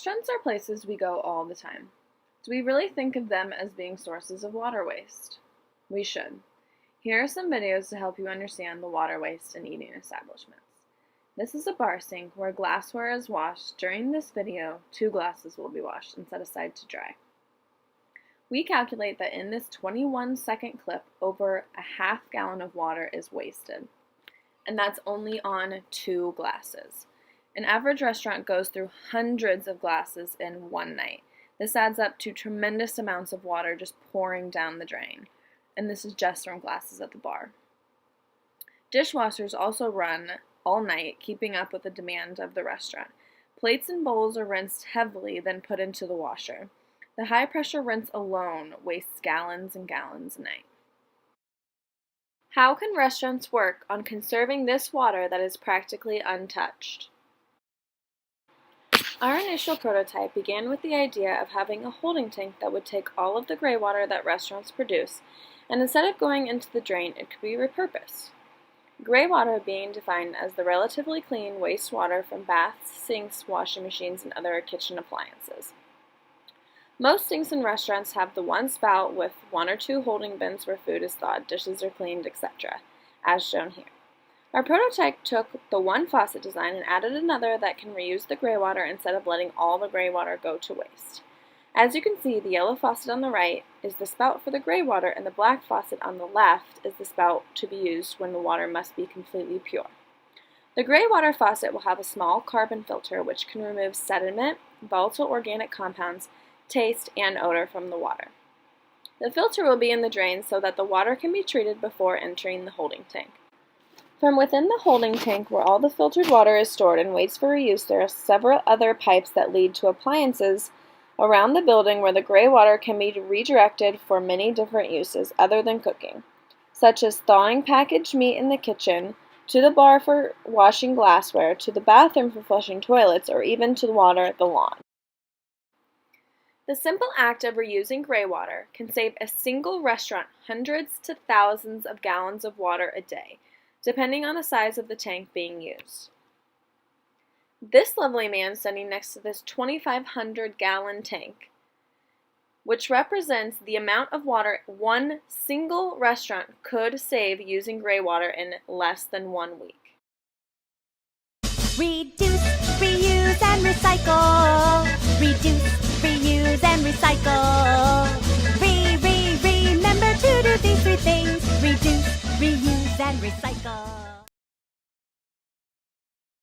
Restaurants are places we go all the time. Do we really think of them as being sources of water waste? We should. Here are some videos to help you understand the water waste in eating establishments. This is a bar sink where glassware is washed. During this video, 2 glasses will be washed and set aside to dry. We calculate that in this 21-second clip, over a half gallon of water is wasted. And that's only on 2 glasses. An average restaurant goes through hundreds of glasses in one night. This adds up to tremendous amounts of water just pouring down the drain. And this is just from glasses at the bar. Dishwashers also run all night, keeping up with the demand of the restaurant. Plates and bowls are rinsed heavily, then put into the washer. The high-pressure rinse alone wastes gallons and gallons a night. How can restaurants work on conserving this water that is practically untouched? Our initial prototype began with the idea of having a holding tank that would take all of the gray water that restaurants produce, and instead of going into the drain, it could be repurposed. Gray water being defined as the relatively clean wastewater from baths, sinks, washing machines, and other kitchen appliances. Most sinks in restaurants have the one spout with 1 or 2 holding bins where food is thawed, dishes are cleaned, etc., as shown here. Our prototype took the one faucet design and added another that can reuse the gray water instead of letting all the gray water go to waste. As you can see, the yellow faucet on the right is the spout for the gray water, and the black faucet on the left is the spout to be used when the water must be completely pure. The gray water faucet will have a small carbon filter which can remove sediment, volatile organic compounds, taste, and odor from the water. The filter will be in the drain so that the water can be treated before entering the holding tank. From within the holding tank, where all the filtered water is stored and waits for reuse, there are several other pipes that lead to appliances around the building where the gray water can be redirected for many different uses other than cooking, such as thawing packaged meat in the kitchen, to the bar for washing glassware, to the bathroom for flushing toilets, or even to water the lawn. The simple act of reusing gray water can save a single restaurant hundreds to thousands of gallons of water a day, depending on the size of the tank being used. This lovely man standing next to this 2,500-gallon tank, which represents the amount of water one single restaurant could save using gray water in less than 1 week. Reduce, reuse, and recycle. Reduce, reuse, and recycle. Remember to do these 3 things. Reduce, reuse, and recycle.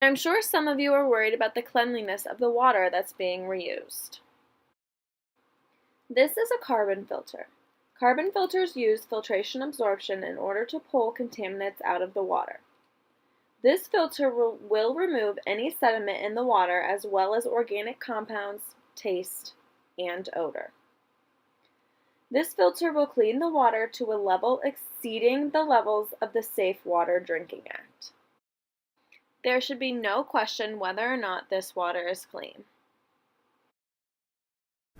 I'm sure some of you are worried about the cleanliness of the water that's being reused. This is a carbon filter. Carbon filters use filtration absorption in order to pull contaminants out of the water. This filter will remove any sediment in the water as well as organic compounds, taste, and odor. This filter will clean the water to a level exceeding the levels of the Safe Water Drinking Act. There should be no question whether or not this water is clean.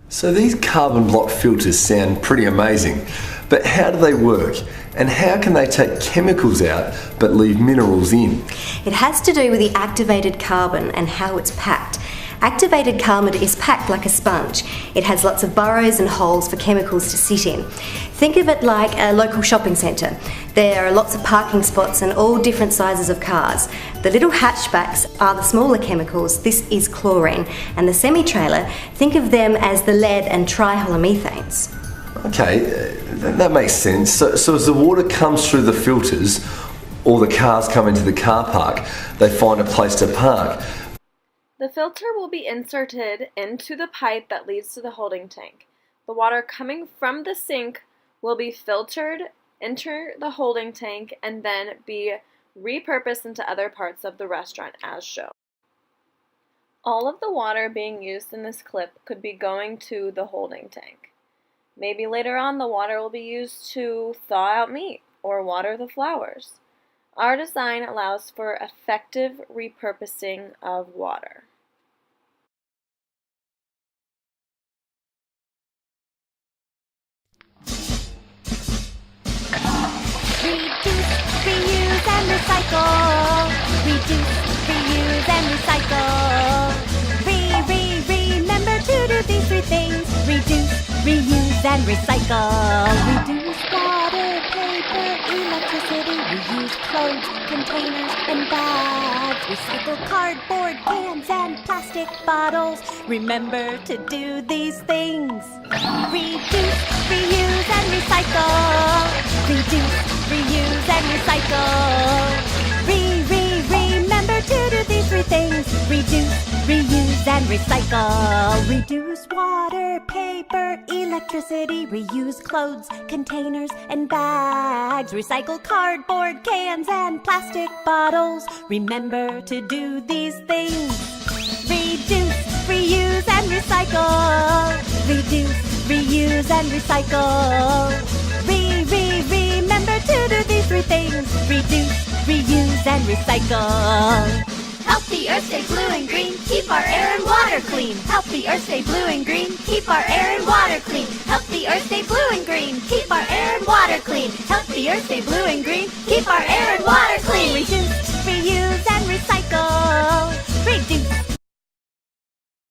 So these carbon block filters sound pretty amazing, but how do they work? And how can they take chemicals out but leave minerals in? It has to do with the activated carbon and how it's packed. Activated carbon is packed like a sponge. It has lots of burrows and holes for chemicals to sit in. Think of it like a local shopping centre. There are lots of parking spots and all different sizes of cars. The little hatchbacks are the smaller chemicals. This is chlorine. And the semi-trailer, think of them as the lead and trihalomethanes. Okay, that makes sense. So as the water comes through the filters, or the cars come into the car park, they find a place to park. The filter will be inserted into the pipe that leads to the holding tank. The water coming from the sink will be filtered, enter the holding tank, and then be repurposed into other parts of the restaurant as shown. All of the water being used in this clip could be going to the holding tank. Maybe later on the water will be used to thaw out meat or water the flowers. Our design allows for effective repurposing of water. Reduce, reuse, and recycle. Reduce, reuse, and recycle. Remember reuse and recycle. Reduce water, paper, electricity. Reuse clothes, containers, and bags. Recycle cardboard, cans, and plastic bottles. Remember to do these things. Reduce, reuse, and recycle. Reduce, reuse, and recycle. Remember to do these three things. Reduce, reuse, and recycle. Reduce water, paper, electricity. Reuse clothes, containers, and bags. Recycle cardboard, cans, and plastic bottles. Remember to do these things. Reduce, reuse, and recycle. Reduce, reuse, and recycle. Remember to do these three things. Reduce, reuse, and recycle. Help the earth stay blue and green. Keep our air and water clean. Help the earth stay blue and green. Keep our air and water clean. Help the earth stay blue and green. Keep our air and water clean. Help the earth stay blue and green. Keep our air and water clean. Reduce, reuse, and recycle. Reduce,